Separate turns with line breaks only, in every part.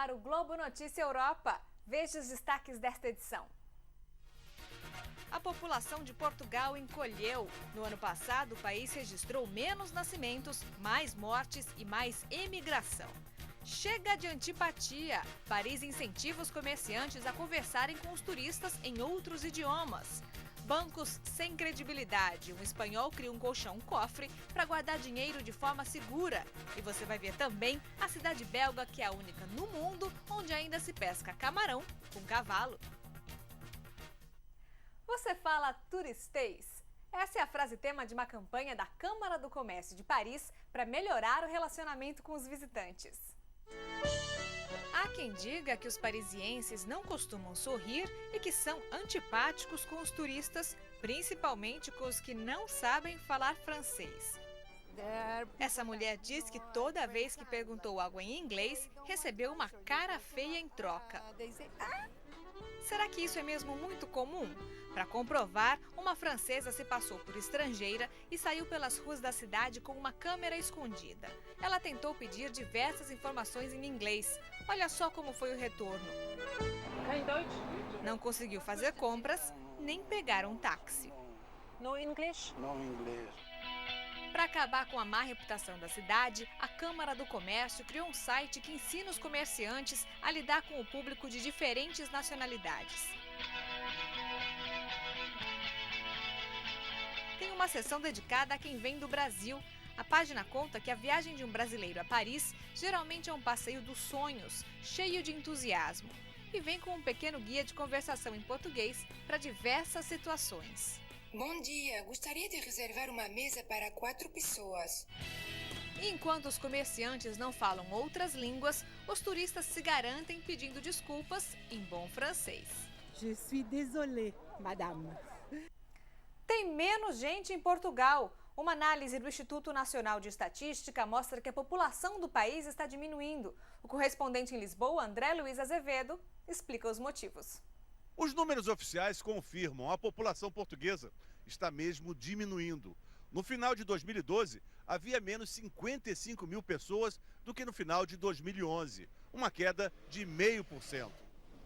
ar o Globo Notícia Europa. Veja os destaques desta edição. A população de Portugal encolheu. No ano passado, o país registrou menos nascimentos, mais mortes e mais emigração. Chega de antipatia. Paris incentiva os comerciantes a conversarem com os turistas em outros idiomas. Bancos sem credibilidade. Um espanhol cria um colchão-cofre para guardar dinheiro de forma segura. E você vai ver também a cidade belga, que é a única no mundo onde ainda se pesca camarão com cavalo. Você fala turistês? Essa é a frase tema de uma campanha da Câmara do Comércio de Paris para melhorar o relacionamento com os visitantes. Há quem diga que os parisienses não costumam sorrir e que são antipáticos com os turistas, principalmente com os que não sabem falar francês. Essa mulher diz que toda vez que perguntou algo em inglês, recebeu uma cara feia em troca. Será que isso é mesmo muito comum? Para comprovar, uma francesa se passou por estrangeira e saiu pelas ruas da cidade com uma câmera escondida. Ela tentou pedir diversas informações em inglês. Olha só como foi o retorno. Não conseguiu fazer compras, nem pegar um táxi.
No English?
No inglês.
Para acabar com a má reputação da cidade, a Câmara do Comércio criou um site que ensina os comerciantes a lidar com o público de diferentes nacionalidades. Tem uma seção dedicada a quem vem do Brasil. A página conta que a viagem de um brasileiro a Paris geralmente é um passeio dos sonhos, cheio de entusiasmo. E vem com um pequeno guia de conversação em português para diversas situações.
Bom dia, gostaria de reservar uma mesa para 4 pessoas.
E enquanto os comerciantes não falam outras línguas, os turistas se garantem pedindo desculpas em bom francês.
Je suis désolée, madame.
Tem menos gente em Portugal. Uma análise do Instituto Nacional de Estatística mostra que a população do país está diminuindo. O correspondente em Lisboa, André Luiz Azevedo, explica os motivos.
Os números oficiais confirmam a população portuguesa está mesmo diminuindo. No final de 2012, havia menos 55 mil pessoas do que no final de 2011, uma queda de 0,5%.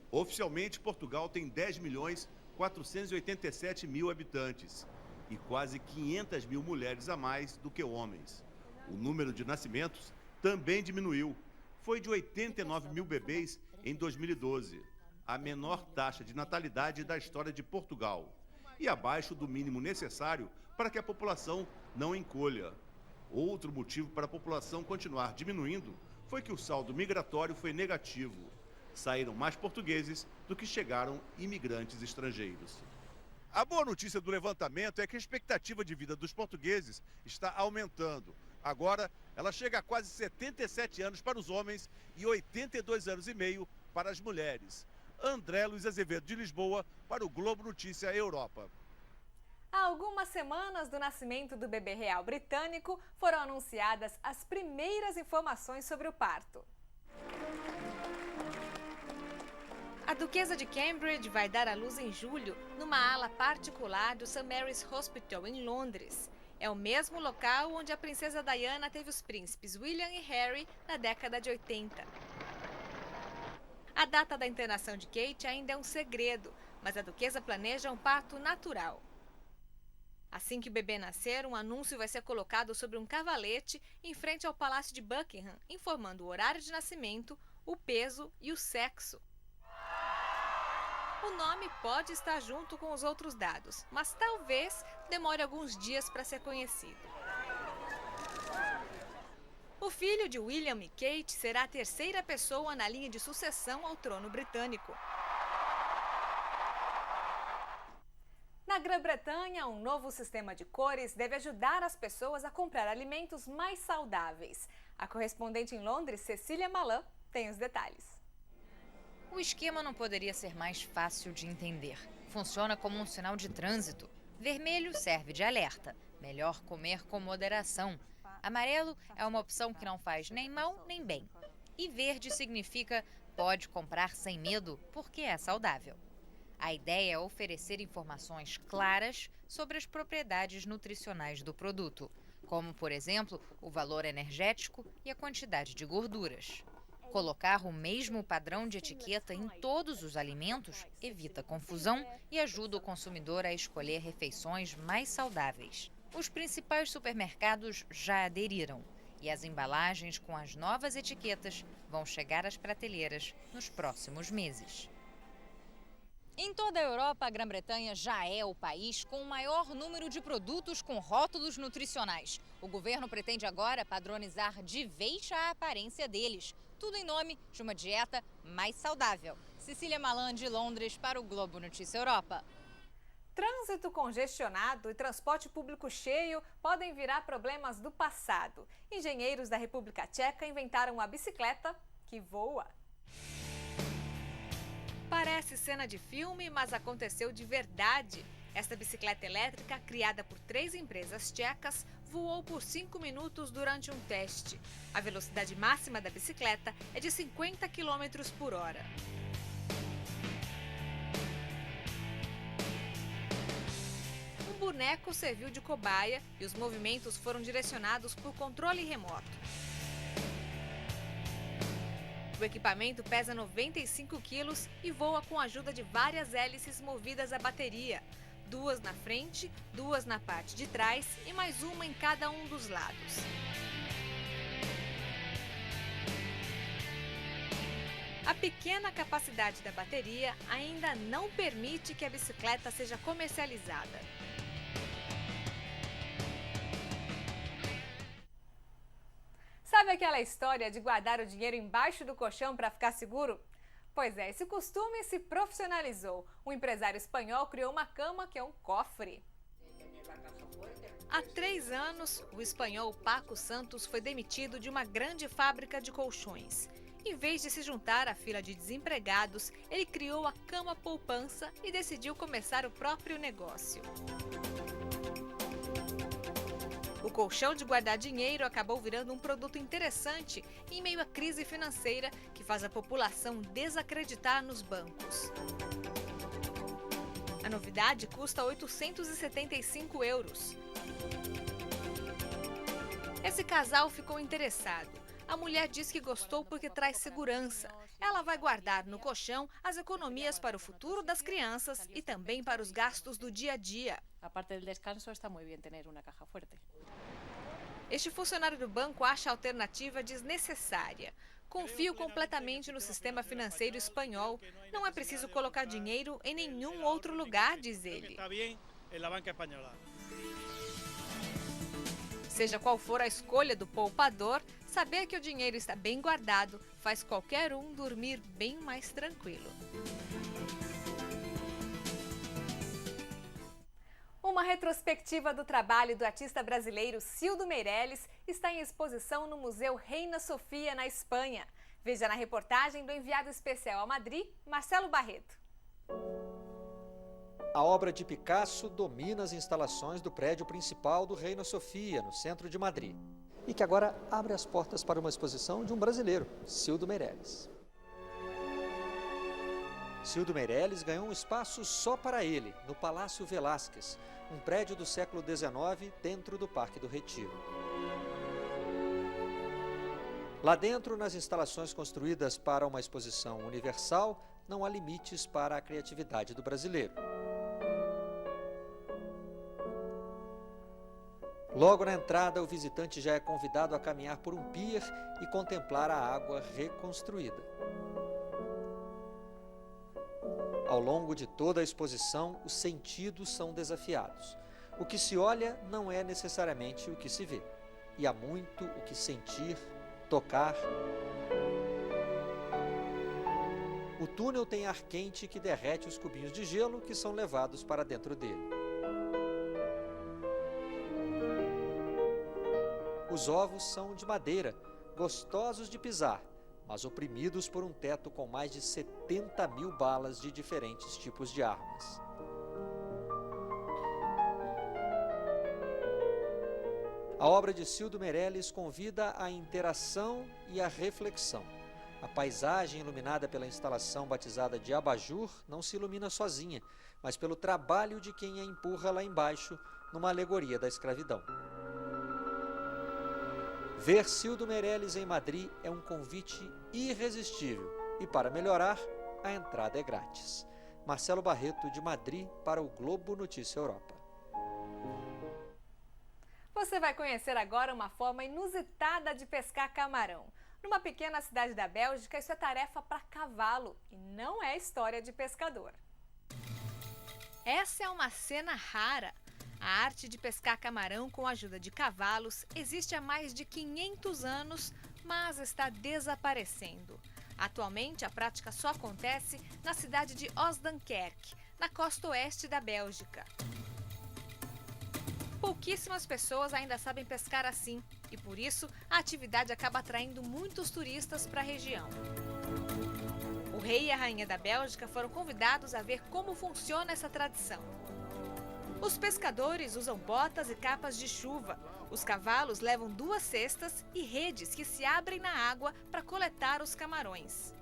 Oficialmente, Portugal tem 10.487.000 habitantes e quase 500 mil mulheres a mais do que homens. O número de nascimentos também diminuiu. Foi de 89 mil bebês em 2012. A menor taxa de natalidade da história de Portugal e abaixo do mínimo necessário para que a população não encolha. Outro motivo para a população continuar diminuindo foi que o saldo migratório foi negativo. Saíram mais portugueses do que chegaram imigrantes estrangeiros. A boa notícia do levantamento é que a expectativa de vida dos portugueses está aumentando. Agora, ela chega a quase 77 anos para os homens e 82 anos e meio para as mulheres. André Luiz Azevedo, de Lisboa, para o Globo Notícia Europa.
Há algumas semanas do nascimento do bebê real britânico, foram anunciadas as primeiras informações sobre o parto. A duquesa de Cambridge vai dar à luz em julho, numa ala particular do St. Mary's Hospital, em Londres. É o mesmo local onde a princesa Diana teve os príncipes William e Harry na década de 80. A data da internação de Kate ainda é um segredo, mas a duquesa planeja um parto natural. Assim que o bebê nascer, um anúncio vai ser colocado sobre um cavalete em frente ao Palácio de Buckingham, informando o horário de nascimento, o peso e o sexo. O nome pode estar junto com os outros dados, mas talvez demore alguns dias para ser conhecido. O filho de William e Kate será a terceira pessoa na linha de sucessão ao trono britânico. Na Grã-Bretanha, um novo sistema de cores deve ajudar as pessoas a comprar alimentos mais saudáveis. A correspondente em Londres, Cecília Malan, tem os detalhes.
O esquema não poderia ser mais fácil de entender. Funciona como um sinal de trânsito. Vermelho serve de alerta. Melhor comer com moderação. Amarelo é uma opção que não faz nem mal nem bem. E verde significa pode comprar sem medo porque é saudável. A ideia é oferecer informações claras sobre as propriedades nutricionais do produto, como, por exemplo, o valor energético e a quantidade de gorduras. Colocar o mesmo padrão de etiqueta em todos os alimentos evita confusão e ajuda o consumidor a escolher refeições mais saudáveis. Os principais supermercados já aderiram e as embalagens com as novas etiquetas vão chegar às prateleiras nos próximos meses. Em toda a Europa, a Grã-Bretanha já é o país com o maior número de produtos com rótulos nutricionais. O governo pretende agora padronizar de vez a aparência deles. Tudo em nome de uma dieta mais saudável. Cecília Malan, de Londres, para o Globo Notícia Europa.
Trânsito congestionado e transporte público cheio podem virar problemas do passado. Engenheiros da República Tcheca inventaram uma bicicleta que voa. Parece cena de filme, mas aconteceu de verdade. Esta bicicleta elétrica, criada por 3 empresas tchecas, voou por 5 minutos durante um teste. A velocidade máxima da bicicleta é de 50 km por hora. Um boneco serviu de cobaia e os movimentos foram direcionados por controle remoto. O equipamento pesa 95 quilos e voa com a ajuda de várias hélices movidas a bateria. 2 na frente, 2 na parte de trás e mais uma em cada um dos lados. A pequena capacidade da bateria ainda não permite que a bicicleta seja comercializada. Sabe aquela história de guardar o dinheiro embaixo do colchão para ficar seguro? Pois é, esse costume se profissionalizou. Um empresário espanhol criou uma cama que é um cofre. Há 3 anos, o espanhol Paco Santos foi demitido de uma grande fábrica de colchões. Em vez de se juntar à fila de desempregados, ele criou a Cama Poupança e decidiu começar o próprio negócio. O colchão de guardar dinheiro acabou virando um produto interessante em meio à crise financeira que faz a população desacreditar nos bancos. A novidade custa 875 euros. Esse casal ficou interessado. A mulher diz que gostou porque traz segurança. Ela vai guardar no colchão as economias para o futuro das crianças e também para os gastos do dia a dia.
A parte do descanso, está muito bem ter uma caixa forte.
Este funcionário do banco acha a alternativa desnecessária. Confio completamente no sistema financeiro espanhol. Não é preciso colocar dinheiro em nenhum outro lugar, diz ele. Seja qual for a escolha do poupador, saber que o dinheiro está bem guardado faz qualquer um dormir bem mais tranquilo. Uma retrospectiva do trabalho do artista brasileiro Cildo Meirelles está em exposição no Museu Reina Sofia, na Espanha. Veja na reportagem do enviado especial a Madrid, Marcelo Barreto.
A obra de Picasso domina as instalações do prédio principal do Reina Sofia, no centro de Madrid, e que agora abre as portas para uma exposição de um brasileiro, Cildo Meirelles. Cildo Meirelles ganhou um espaço só para ele, no Palácio Velázquez, um prédio do século XIX dentro do Parque do Retiro. Lá dentro, nas instalações construídas para uma exposição universal, não há limites para a criatividade do brasileiro. Logo na entrada, o visitante já é convidado a caminhar por um pier e contemplar a água reconstruída. Ao longo de toda a exposição, os sentidos são desafiados. O que se olha não é necessariamente o que se vê. E há muito o que sentir, tocar. O túnel tem ar quente que derrete os cubinhos de gelo que são levados para dentro dele. Os ovos são de madeira, gostosos de pisar, mas oprimidos por um teto com mais de 70 mil balas de diferentes tipos de armas. A obra de Cildo Meirelles convida à interação e à reflexão. A paisagem iluminada pela instalação batizada de Abajur não se ilumina sozinha, mas pelo trabalho de quem a empurra lá embaixo, numa alegoria da escravidão. Ver Cildo Meirelles em Madrid é um convite irresistível e, para melhorar, a entrada é grátis. Marcelo Barreto, de Madrid, para o Globo Notícia Europa.
Você vai conhecer agora uma forma inusitada de pescar camarão. Numa pequena cidade da Bélgica, isso é tarefa para cavalo e não é história de pescador. Essa é uma cena rara. A arte de pescar camarão com a ajuda de cavalos existe há mais de 500 anos, mas está desaparecendo. Atualmente, a prática só acontece na cidade de Osdankerk, na costa oeste da Bélgica. Pouquíssimas pessoas ainda sabem pescar assim e, por isso, a atividade acaba atraindo muitos turistas para a região. O rei e a rainha da Bélgica foram convidados a ver como funciona essa tradição. Os pescadores usam botas e capas de chuva. Os cavalos levam 2 cestas e redes que se abrem na água para coletar os camarões.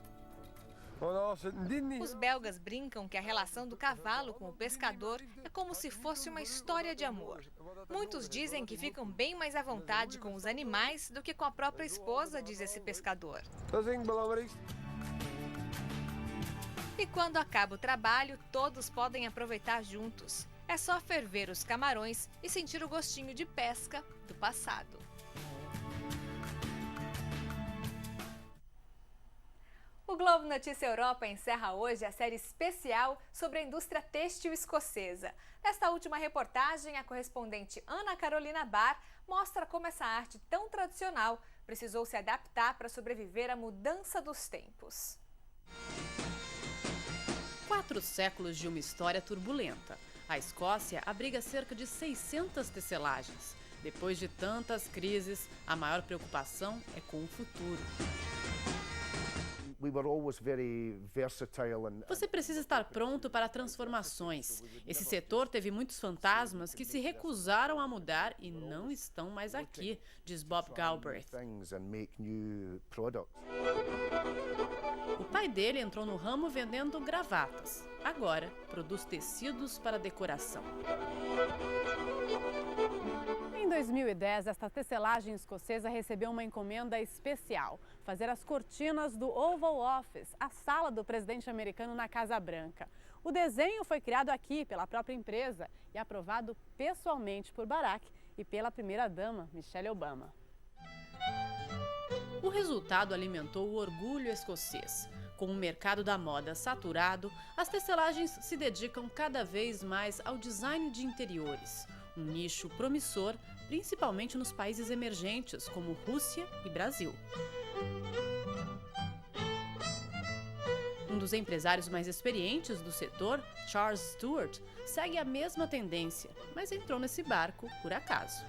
Os belgas brincam que a relação do cavalo com o pescador é como se fosse uma história de amor. Muitos dizem que ficam bem mais à vontade com os animais do que com a própria esposa, diz esse pescador. E quando acaba o trabalho, todos podem aproveitar juntos. É só ferver os camarões e sentir o gostinho de pesca do passado. O Globo Notícia Europa encerra hoje a série especial sobre a indústria têxtil escocesa. Nesta última reportagem, a correspondente Ana Carolina Barr mostra como essa arte tão tradicional precisou se adaptar para sobreviver à mudança dos tempos.
4 séculos de uma história turbulenta. A Escócia abriga cerca de 600 tecelagens. Depois de tantas crises, a maior preocupação é com o futuro. Você precisa estar pronto para transformações. Esse setor teve muitos fantasmas que se recusaram a mudar e não estão mais aqui, diz Bob Galbraith. O pai dele entrou no ramo vendendo gravatas. Agora, produz tecidos para decoração.
Em 2010, esta tecelagem escocesa recebeu uma encomenda especial: fazer as cortinas do Oval Office, a sala do presidente americano na Casa Branca. O desenho foi criado aqui pela própria empresa e aprovado pessoalmente por Barack e pela primeira-dama, Michelle Obama.
O resultado alimentou o orgulho escocês. Com o mercado da moda saturado, as tecelagens se dedicam cada vez mais ao design de interiores. Um nicho promissor, principalmente nos países emergentes, como Rússia e Brasil. Um dos empresários mais experientes do setor, Charles Stewart, segue a mesma tendência, mas entrou nesse barco por acaso.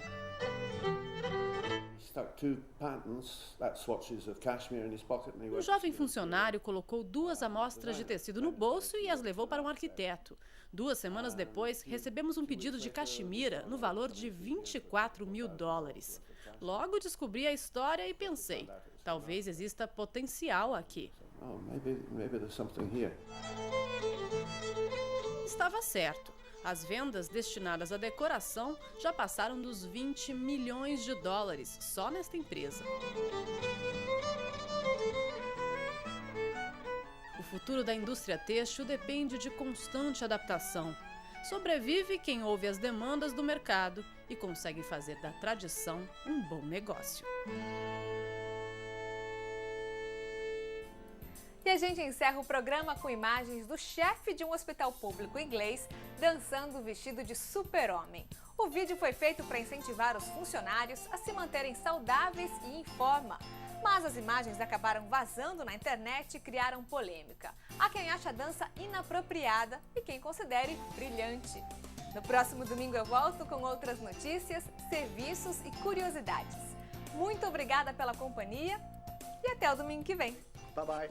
O jovem funcionário colocou 2 amostras de tecido no bolso e as levou para um arquiteto. 2 semanas depois, recebemos um pedido de caxemira no valor de $24 mil. Logo descobri a história e pensei, talvez exista potencial aqui. Estava certo. As vendas destinadas à decoração já passaram dos $20 milhões só nesta empresa. O futuro da indústria têxtil depende de constante adaptação. Sobrevive quem ouve as demandas do mercado e consegue fazer da tradição um bom negócio.
E a gente encerra o programa com imagens do chefe de um hospital público inglês dançando vestido de super-homem. O vídeo foi feito para incentivar os funcionários a se manterem saudáveis e em forma. Mas as imagens acabaram vazando na internet e criaram polêmica. Há quem ache a dança inapropriada e quem considere brilhante. No próximo domingo eu volto com outras notícias, serviços e curiosidades. Muito obrigada pela companhia e até o domingo que vem.
Bye bye.